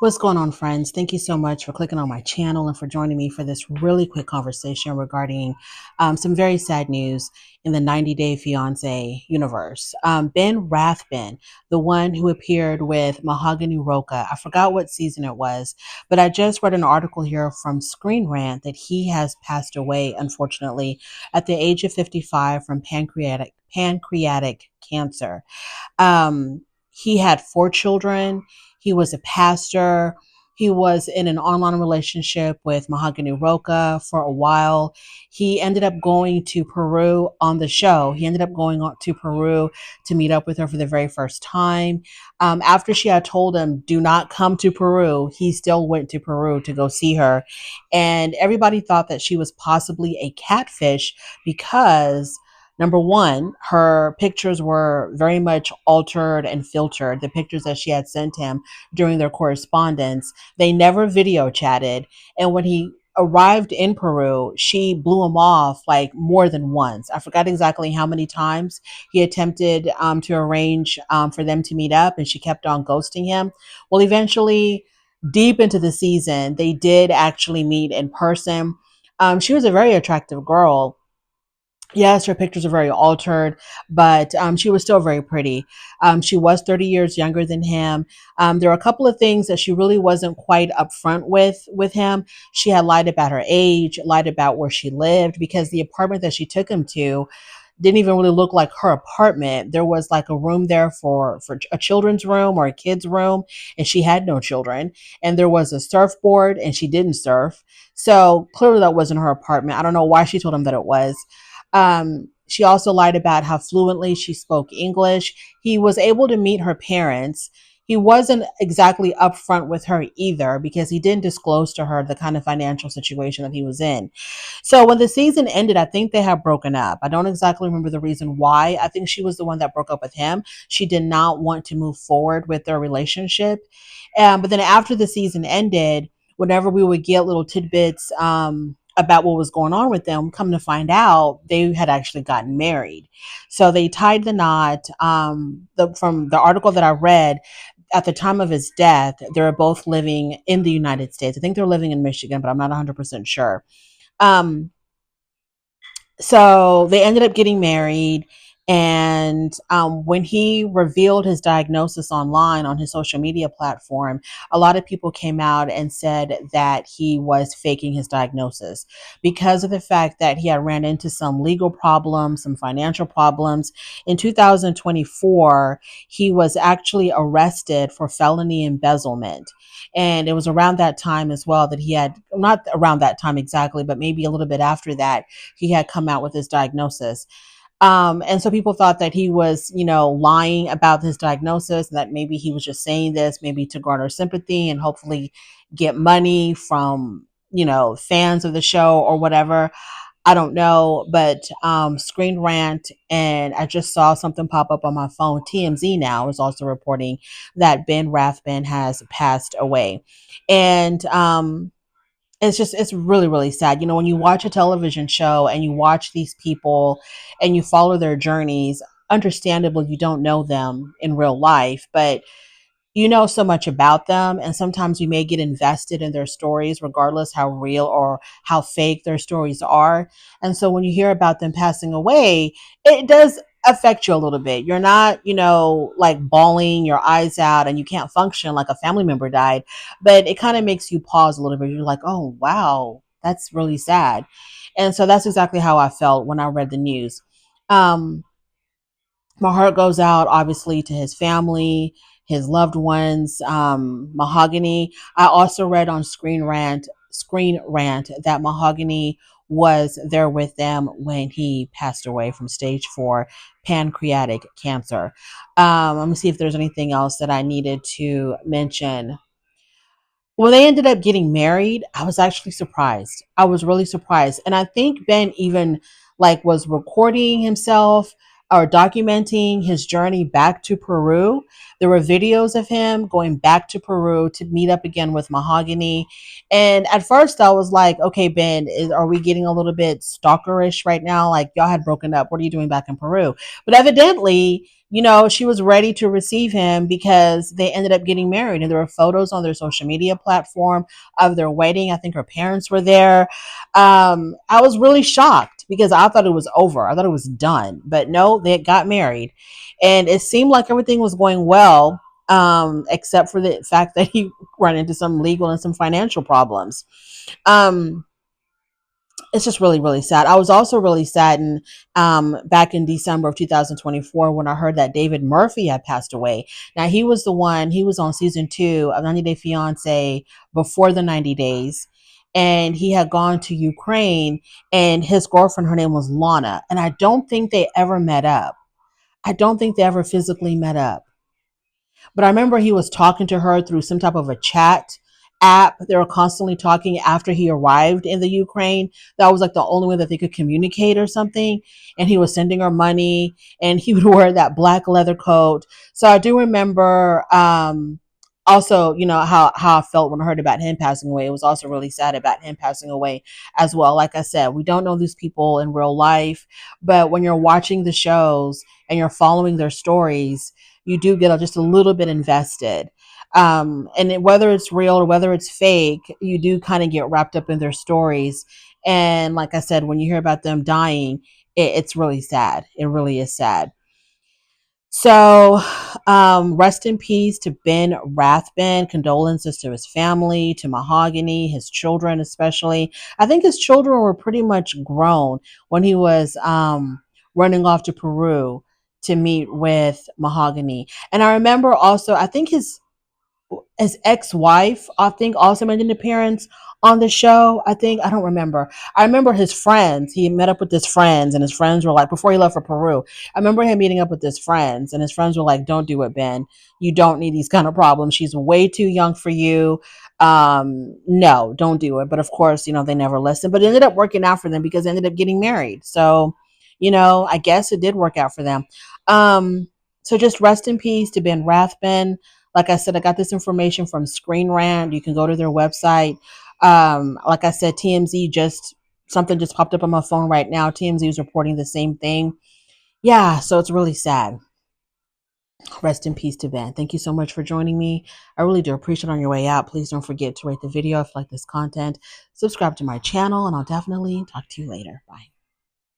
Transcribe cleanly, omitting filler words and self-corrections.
What's going on, friends? Thank you so much for clicking on my channel and for joining me for this really quick conversation regarding some very sad news in the 90 Day Fiance universe. Ben Rathbun, the one who appeared with Mahogany Roca, I forgot what season it was, but I just read an article here from Screen Rant that he has passed away, unfortunately, at the age of 55 from pancreatic cancer. He had four children. He was a pastor. He was in an online relationship with Mahogany Roca for a while. He ended up going to Peru on the show. He ended up going to Peru to meet up with her for the very first time. After she had told him, do not come to Peru, he still went to Peru to go see her. And everybody thought that she was possibly a catfish because number one, her pictures were very much altered and filtered. The pictures that she had sent him during their correspondence, they never video chatted. And when he arrived in Peru, she blew him off like more than once. I forgot exactly how many times he attempted to arrange for them to meet up, and she kept on ghosting him. Well, eventually, deep into the season, they did actually meet in person. She was a very attractive girl. Yes, her pictures are very altered, but she was still very pretty. She was 30 years younger than him. There were a couple of things that she really wasn't quite upfront with him. She had lied about her age, lied about where she lived, because the apartment that she took him to didn't even really look like her apartment. There was like a room there for a children's room or a kid's room, and she had no children. And there was a surfboard, and she didn't surf. So clearly that wasn't her apartment. I don't know why she told him that it was. She also lied about how fluently she spoke English. He was able to meet her parents. He wasn't exactly upfront with her either because he didn't disclose to her the kind of financial situation that he was in. So when the season ended, I think they had broken up. I don't exactly remember the reason why. I think she was the one that broke up with him. She did not want to move forward with their relationship. But then after the season ended, whenever we would get little tidbits about what was going on with them, come to find out they had actually gotten married. So they tied the knot. From the article that I read, at the time of his death, they were both living in the United States. I think they're living in Michigan, but I'm not 100% sure. Um, so they ended up getting married. And when he revealed his diagnosis online on his social media platform, a lot of people came out and said that he was faking his diagnosis because of the fact that he had ran into some legal problems, some financial problems. In 2024, he was actually arrested for felony embezzlement. And it was around that time as well that he had, not around that time exactly, but maybe a little bit after that, he had come out with his diagnosis. And so people thought that he was, lying about his diagnosis, and that maybe he was just saying this maybe to garner sympathy and hopefully get money from, fans of the show or whatever. I don't know, but Screen Rant, and I just saw something pop up on my phone. TMZ now is also reporting that Ben Rathbun has passed away. And it's really, really sad. When you watch a television show and you watch these people and you follow their journeys, understandably, you don't know them in real life, but you know so much about them, and sometimes you may get invested in their stories regardless how real or how fake their stories are. And so when you hear about them passing away, it does affect you a little bit. You're not, like bawling your eyes out and you can't function like a family member died, but it kind of makes you pause a little bit. You're like, oh wow, that's really sad. And so that's exactly how I felt when I read the news. um my heart goes out obviously to his family, his loved ones. Mahogany, I also read on Screen Rant that Mahogany was there with them when he passed away from stage 4 pancreatic cancer. Let me see if there's anything else that I needed to mention. When they ended up getting married, I was actually surprised. I was really surprised. And I think Ben even like was recording himself or documenting his journey back to Peru. There were videos of him going back to Peru to meet up again with Mahogany. And at first I was like, okay, Ben, are we getting a little bit stalkerish right now? Like, y'all had broken up. What are you doing back in Peru? But evidently, she was ready to receive him because they ended up getting married. And there were photos on their social media platform of their wedding. I think her parents were there. I was really shocked because I thought it was over. I thought it was done. But no, they got married. And it seemed like everything was going well, except for the fact that he ran into some legal and some financial problems. Um, it's just really, really sad. I was also really saddened back in December of 2024 when I heard that David Murphy had passed away. Now, he was the one, he was on season 2 of 90 Day Fiance before the 90 days. And he had gone to Ukraine, and his girlfriend, her name was Lana. And I don't think they ever met up. I don't think they ever physically met up. But I remember he was talking to her through some type of a chat app. They were constantly talking after he arrived in the Ukraine. That was like the only way that they could communicate or something. And he was sending her money, and he would wear that black leather coat. So I do remember also, how I felt when I heard about him passing away. It was also really sad about him passing away as well. Like I said, we don't know these people in real life, but when you're watching the shows and you're following their stories, you do get just a little bit invested. Whether it's real or whether it's fake, you do kind of get wrapped up in their stories. And like I said, when you hear about them dying, it's really sad. It really is sad. So, rest in peace to Ben Rathbun. Condolences to his family, to Mahogany, his children, especially. I think his children were pretty much grown when he was running off to Peru to meet with Mahogany. And I remember also, I think his ex-wife, I think, also made an appearance on the show. I don't remember. I remember his friends. He met up with his friends, and his friends were like, before he left for Peru, I remember him meeting up with his friends, and his friends were like, don't do it, Ben. You don't need these kind of problems. She's way too young for you. No, don't do it. But of course, they never listened. But it ended up working out for them because they ended up getting married. So, I guess it did work out for them. So just rest in peace to Ben Rathbun. Like I said, I got this information from Screen Rant. You can go to their website. Like I said, TMZ something just popped up on my phone right now. TMZ is reporting the same thing. Yeah, so it's really sad. Rest in peace to Ben. Thank you so much for joining me. I really do appreciate it. On your way out, please don't forget to rate the video if you like this content. Subscribe to my channel, and I'll definitely talk to you later. Bye.